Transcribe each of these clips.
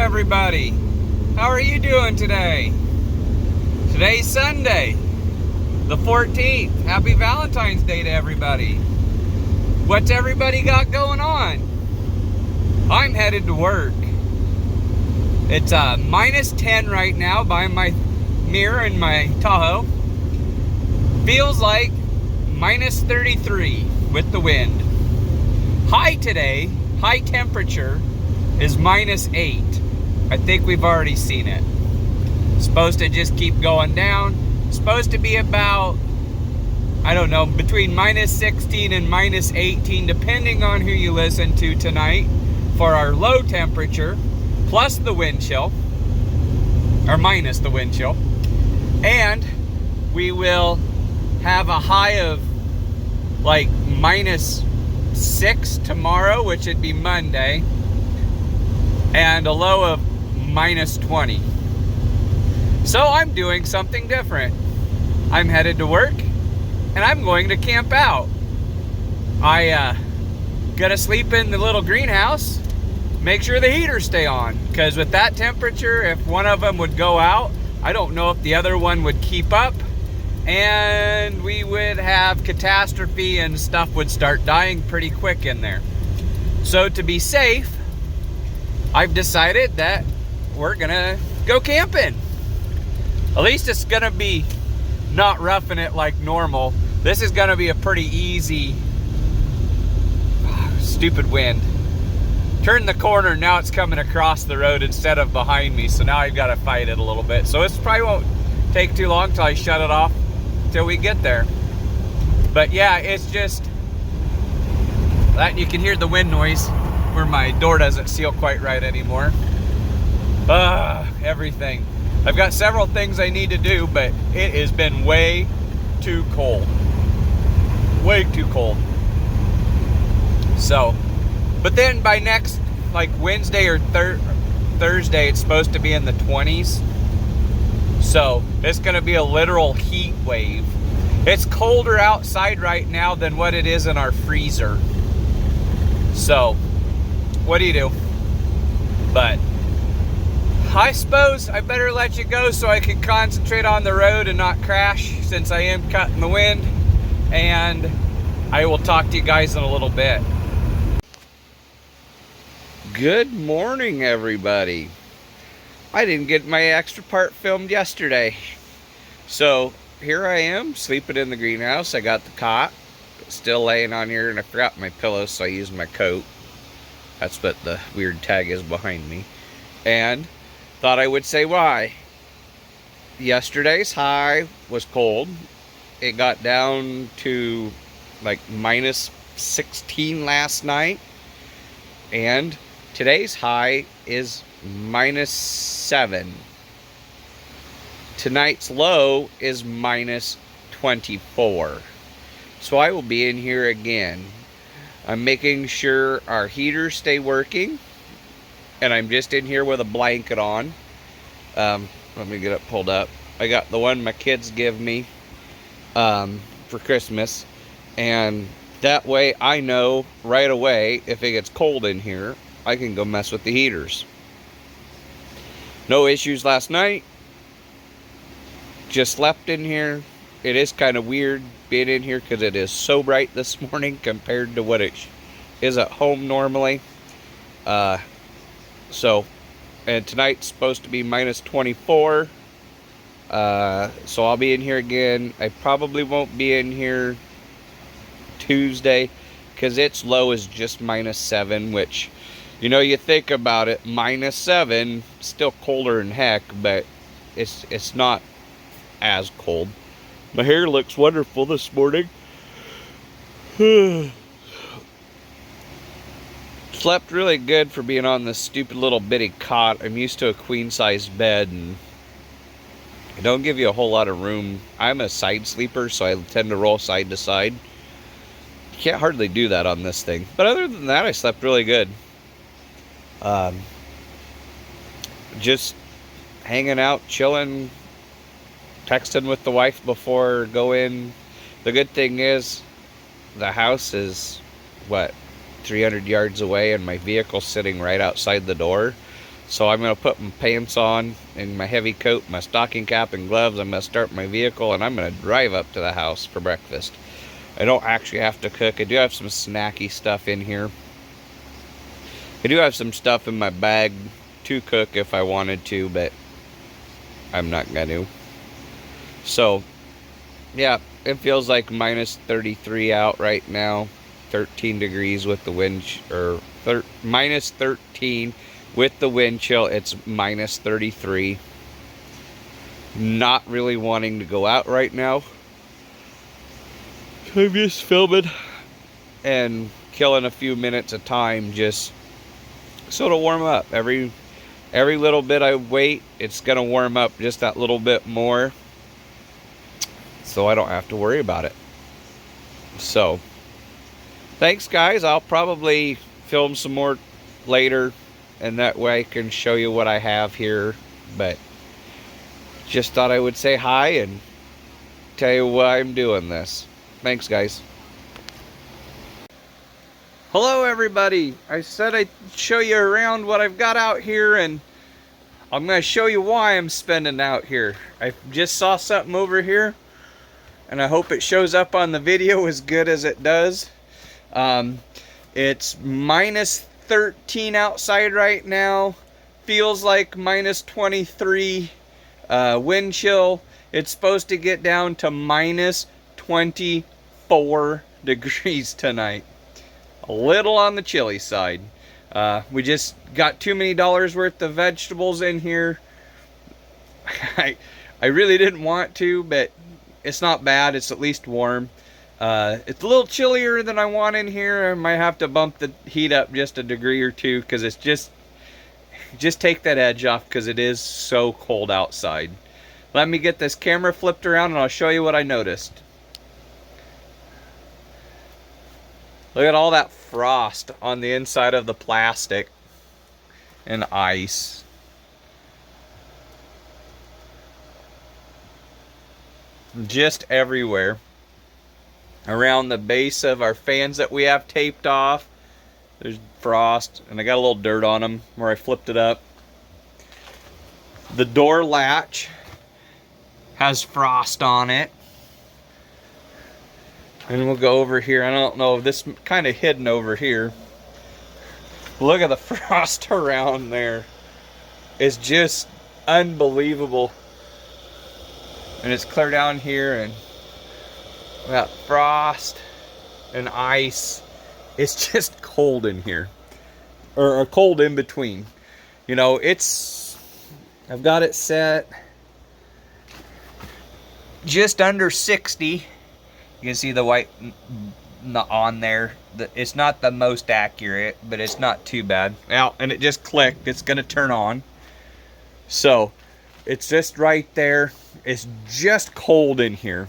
everybody. How are you doing today? Today's Sunday, the 14th. Happy Valentine's Day to everybody. What's everybody got going on? I'm headed to work. It's minus 10 right now by my mirror in my Tahoe. Feels like minus 33 with the wind. High today, high temperature, is minus 8. I think we've already seen it. Supposed to just keep going down. Supposed to be about, I don't know, between minus 16 and minus 18, depending on who you listen to tonight, for our low temperature, plus the wind chill, or minus the wind chill. And we will have a high of like minus 6 tomorrow, which would be Monday, and a low of minus 20. So I'm doing something different. I'm headed to work and I'm going to camp out. I gotta sleep in the little greenhouse, make sure the heaters stay on, because with that temperature, if one of them would go out, I don't know if the other one would keep up, and we would have catastrophe and stuff would start dying pretty quick in there. So to be safe, I've decided that we're gonna go camping. At least it's gonna be not roughing it like normal. This is gonna be a pretty easy, stupid wind. Turn the corner, now it's coming across the road instead of behind me, so now I've got to fight it a little bit. So it probably won't take too long till I shut it off till we get there. But yeah, it's just that you can hear the wind noise where my door doesn't seal quite right anymore. Everything. I've got several things I need to do, but it has been way too cold. Way too cold. So, but then by next, like Wednesday or Thursday, it's supposed to be in the 20s. So, it's going to be a literal heat wave. It's colder outside right now than what it is in our freezer. So, what do you do? But I suppose I better let you go so I can concentrate on the road and not crash, since I am cutting the wind. And I will talk to you guys in a little bit. Good morning, everybody. I didn't get my extra part filmed yesterday. So here I am, sleeping in the greenhouse. I got the cot still laying on here, and I forgot my pillow, so I used my coat. That's what the weird tag is behind me. And thought I would say why. Yesterday's high was cold. It got down to like minus 16 last night. And today's high is minus 7. Tonight's low is minus 24. So I will be in here again. I'm making sure our heaters stay working. And I'm just in here with a blanket on. Let me get it pulled up. I got the one my kids give me for Christmas. And that way I know right away if it gets cold in here, I can go mess with the heaters. No issues last night. Just slept in here. It is kind of weird being in here because it is so bright this morning compared to what it is at home normally. So, and tonight's supposed to be minus 24. So I'll be in here again. I probably won't be in here Tuesday because its low is just minus 7, which, you know, you think about it, minus 7, still colder than heck, but it's not as cold. My hair looks wonderful this morning. Slept really good for being on this stupid little bitty cot. I'm used to a queen-sized bed, and it don't give you a whole lot of room. I'm a side sleeper, so I tend to roll side to side. You can't hardly do that on this thing. But other than that, I slept really good. Just hanging out, chilling, texting with the wife before go in. The good thing is the house is, what, 300 yards away, and my vehicle's sitting right outside the door. So I'm going to put my pants on and my heavy coat, my stocking cap and gloves. I'm going to start my vehicle and I'm going to drive up to the house for breakfast. I don't actually have to cook. I do have some snacky stuff in here. I do have some stuff in my bag to cook if I wanted to, but I'm not going to. So, yeah, it feels like minus 33 out right now. 13 degrees with the wind, or minus 13 with the wind chill. It's minus 33. Not really wanting to go out right now. I'm just filming and killing a few minutes of time just so to warm up. Every little bit I wait, it's gonna warm up just that little bit more, so I don't have to worry about it. So thanks guys. I'll probably film some more later, and that way I can show you what I have here. But just thought I would say hi and tell you why I'm doing this. Thanks guys. Hello everybody. I said I'd show you around what I've got out here, and I'm going to show you why I'm spending out here. I just saw something over here, and I hope it shows up on the video as good as it does. It's minus 13 outside right now. Feels like minus 23 wind chill. It's supposed to get down to minus 24 degrees tonight. A little on the chilly side. We just got too many dollars worth of vegetables in here. I really didn't want to, but it's not bad. It's at least warm. It's a little chillier than I want in here. I might have to bump the heat up just a degree or two, because it's just take that edge off, because it is so cold outside. Let me get this camera flipped around and I'll show you what I noticed. Look at all that frost on the inside of the plastic and ice. Just everywhere. Around the base of our fans that we have taped off, there's frost, and I got a little dirt on them where I flipped it up. The door latch has frost on it. And we'll go over here. I don't know, this kind of hidden over here. Look at the frost around there. It's just unbelievable. And it's clear down here, and we got frost and ice. It's just cold in here. Or cold in between. You know, I've got it set just under 60. You can see the white on there. It's not the most accurate, but it's not too bad. Now, and it just clicked. It's going to turn on. So, it's just right there. It's just cold in here.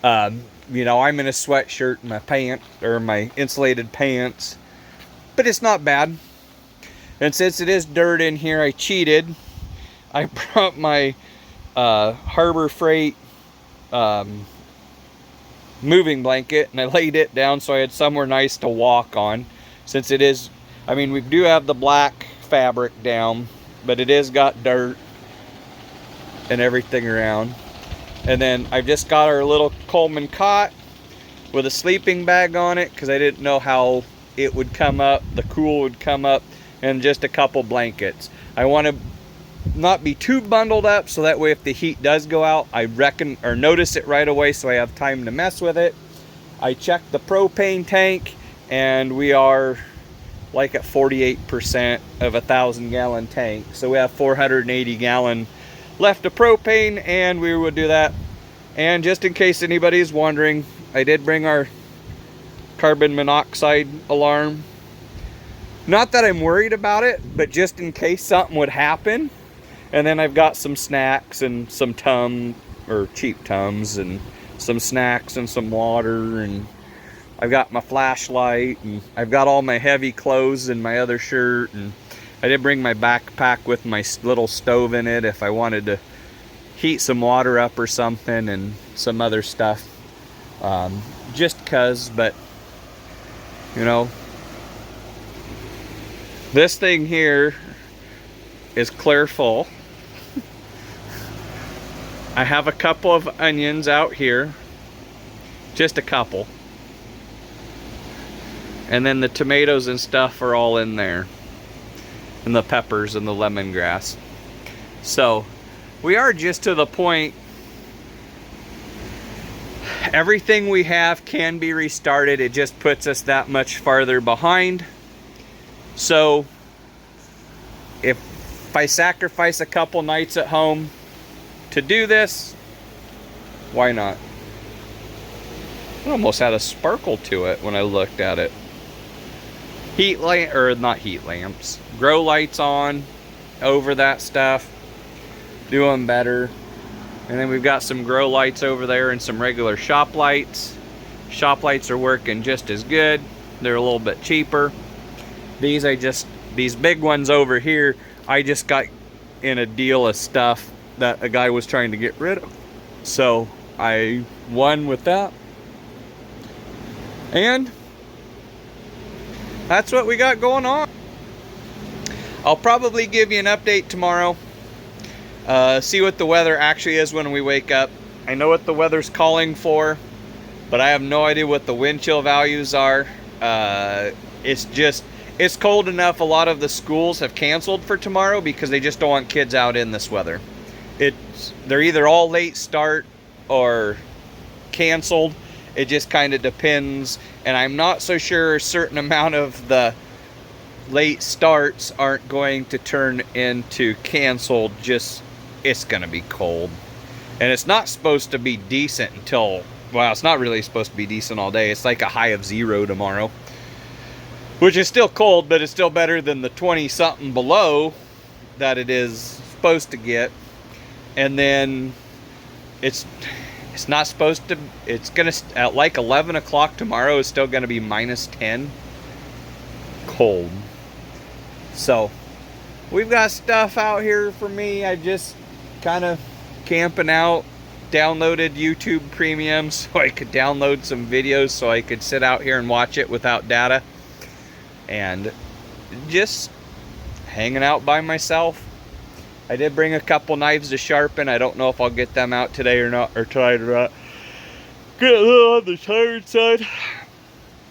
You know, I'm in a sweatshirt and my pants, or my insulated pants. But it's not bad. And since it is dirt in here, I cheated. I brought my Harbor Freight moving blanket, and I laid it down so I had somewhere nice to walk on. Since it is, I mean, we do have the black fabric down, but it is got dirt and everything around. And then I've just got our little Coleman cot with a sleeping bag on it, because I didn't know how it would come up, the cool would come up, and just a couple blankets. I want to not be too bundled up, so that way if the heat does go out, I reckon or notice it right away, so I have time to mess with it. I checked the propane tank, and we are like at 48% of a 1,000-gallon tank, so we have 480 gallon left of propane, and we would do that. And just in case anybody's wondering, I did bring our carbon monoxide alarm. Not that I'm worried about it, but just in case something would happen. And then I've got some snacks and some cheap Tums, and some snacks and some water, and I've got my flashlight, and I've got all my heavy clothes and my other shirt, and I did bring my backpack with my little stove in it if I wanted to heat some water up or something, and some other stuff. Just cause, but you know, this thing here, is clear full. I have a couple of onions out here, just a couple. And then the tomatoes and stuff are all in there. And the peppers and the lemongrass. So, we are just to the point. Everything we have can be restarted. It just puts us that much farther behind. So, if I sacrifice a couple nights at home to do this, why not? It almost had a sparkle to it when I looked at it. Heat lamp, or not heat lamps, grow lights on over that stuff, doing better. And then we've got some grow lights over there and some regular shop lights. Shop lights are working just as good. They're a little bit cheaper. These big ones over here, I just got in a deal of stuff that a guy was trying to get rid of. So I won with that. And that's what we got going on. I'll probably give you an update tomorrow. See what the weather actually is when we wake up. I know what the weather's calling for, but I have no idea what the wind chill values are. It's cold enough. A lot of the schools have canceled for tomorrow because they just don't want kids out in this weather. They're either all late start or canceled. It just kind of depends, and I'm not so sure a certain amount of the late starts aren't going to turn into canceled. Just, it's going to be cold. And it's not supposed to be decent until, well, it's not really supposed to be decent all day. It's like a high of 0 tomorrow, which is still cold, but it's still better than the 20-something below that it is supposed to get. And then it's not supposed to, it's gonna, at like 11 o'clock tomorrow, it's still gonna be -10. Cold. So, we've got stuff out here for me. I just kind of camping out, downloaded YouTube Premium so I could download some videos so I could sit out here and watch it without data. And just hanging out by myself. I did bring a couple knives to sharpen. I don't know if I'll get them out today or not, or tonight or not. Get a little on the tired side.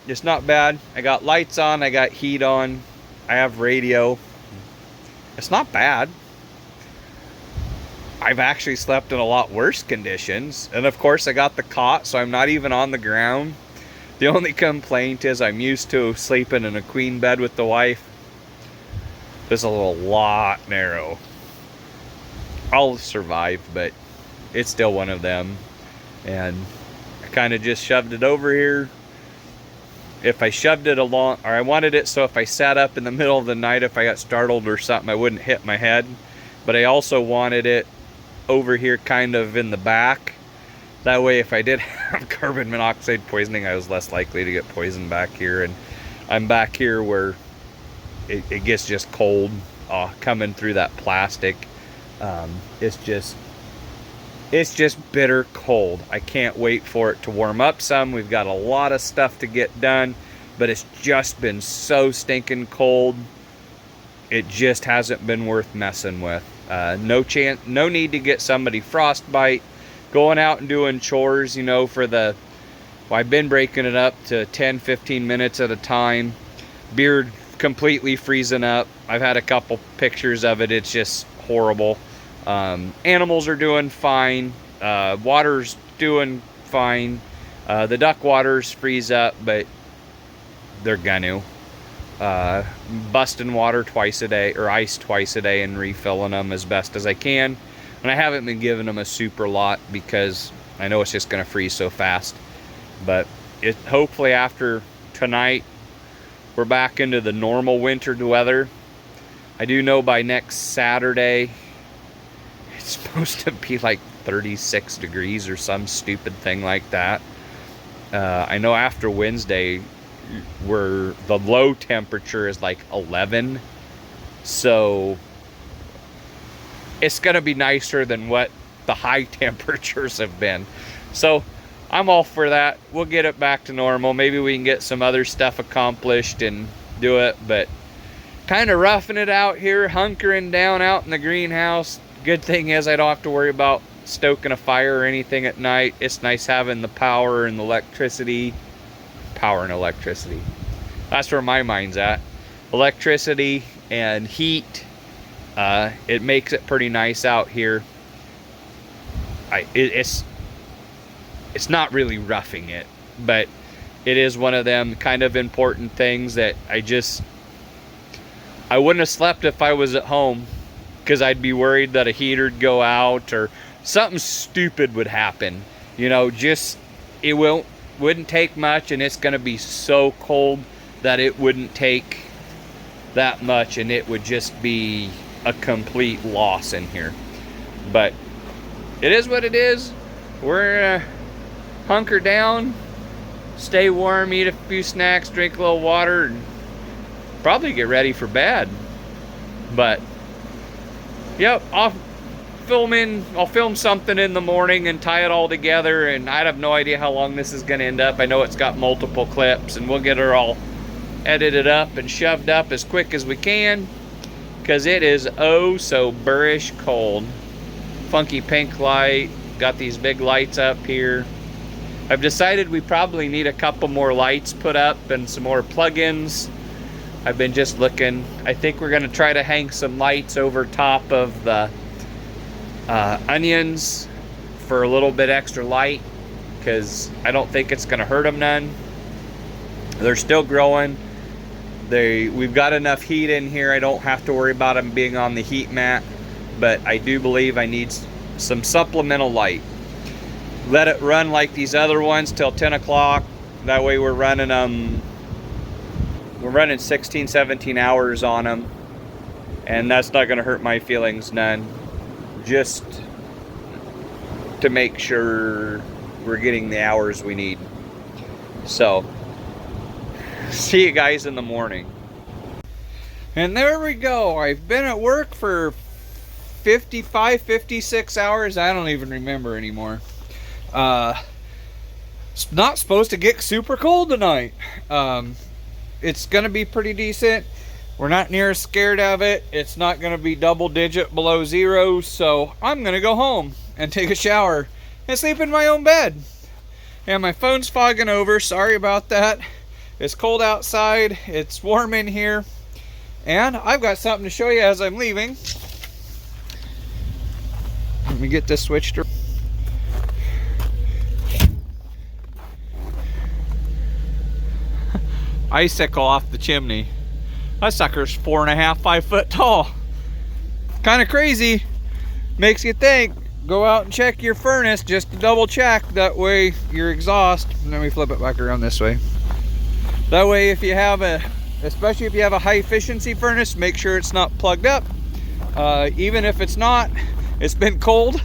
It's not bad. I got lights on. I got heat on. I have radio. It's not bad. I've actually slept in a lot worse conditions. And of course I got the cot, so I'm not even on the ground. The only complaint is I'm used to sleeping in a queen bed with the wife. This is a lot narrow. I'll survive, but it's still one of them. And I kind of just shoved it over here. If I shoved it along, or I wanted it so if I sat up in the middle of the night, if I got startled or something, I wouldn't hit my head. But I also wanted it over here kind of in the back. That way if I did have carbon monoxide poisoning, I was less likely to get poisoned back here. And I'm back here where it gets just cold coming through that plastic. It's just bitter cold. I can't wait for it to warm up some. We've got a lot of stuff to get done, but it's just been so stinking cold. It just hasn't been worth messing with. No need to get somebody frostbite. Going out and doing chores, you know, I've been breaking it up to 10-15 minutes at a time. Beard completely freezing up. I've had a couple pictures of it. It's just horrible. Animals are doing fine. Water's doing fine. The duck waters freeze up, but they're gonna. Busting water twice a day, or ice twice a day, and refilling them as best as I can. And I haven't been giving them a super lot because I know it's just gonna freeze so fast. But hopefully after tonight, we're back into the normal winter weather. I do know by next Saturday, it's supposed to be like 36 degrees or some stupid thing like that. I know after Wednesday, where the low temperature is like 11. So it's going to be nicer than what the high temperatures have been. So I'm all for that. We'll get it back to normal. Maybe we can get some other stuff accomplished and do it. But kind of roughing it out here, hunkering down out in the greenhouse. Good thing is I don't have to worry about stoking a fire or anything at night. It's nice having the power and the electricity. Power and electricity. That's where my mind's at. Electricity and heat. It makes it pretty nice out here. It's not really roughing it, but it is one of them kind of important things that I wouldn't have slept if I was at home, because I'd be worried that a heater'd go out or something stupid would happen. You know, just it wouldn't take much, and it's gonna be so cold that it wouldn't take that much, and it would just be a complete loss in here. But it is what it is. We're gonna hunker down, stay warm, eat a few snacks, drink a little water, and probably get ready for bed. But yep, I'll film something in the morning and tie it all together, and I have no idea how long this is going to end up. I know it's got multiple clips, and we'll get her all edited up and shoved up as quick as we can, because it is oh so burrish cold. Funky pink light, got these big lights up here. I've decided we probably need a couple more lights put up and some more plug-ins. I've been just looking. I think we're gonna try to hang some lights over top of the onions for a little bit extra light, because I don't think it's gonna hurt them none. They're still growing. We've got enough heat in here. I don't have to worry about them being on the heat mat, but I do believe I need some supplemental light. Let it run like these other ones till 10 o'clock. That way we're running them. We're running 16, 17 hours on them, and that's not going to hurt my feelings none. Just to make sure we're getting the hours we need. So, see you guys in the morning. And there we go. I've been at work for 55, 56 hours. I don't even remember anymore. It's not supposed to get super cold tonight. It's gonna be pretty decent. We're not near as scared of it. It's not gonna be double digit below zero, so I'm gonna go home and take a shower and sleep in my own bed. And my phone's fogging over. Sorry about that. It's cold outside. It's warm in here. And I've got something to show you as I'm leaving. Let me get this switched around. Icicle off the chimney. That sucker's 4.5, 5 foot tall. Kind of crazy. Makes you think. Go out and check your furnace just to double check. That way your exhaust. Let me flip it back around this way. That way, if you have especially if you have a high efficiency furnace, make sure it's not plugged up. Even if it's not, it's been cold,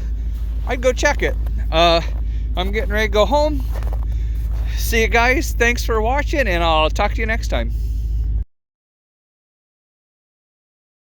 I'd go check it. I'm getting ready to go home. See you guys. Thanks for watching, and I'll talk to you next time.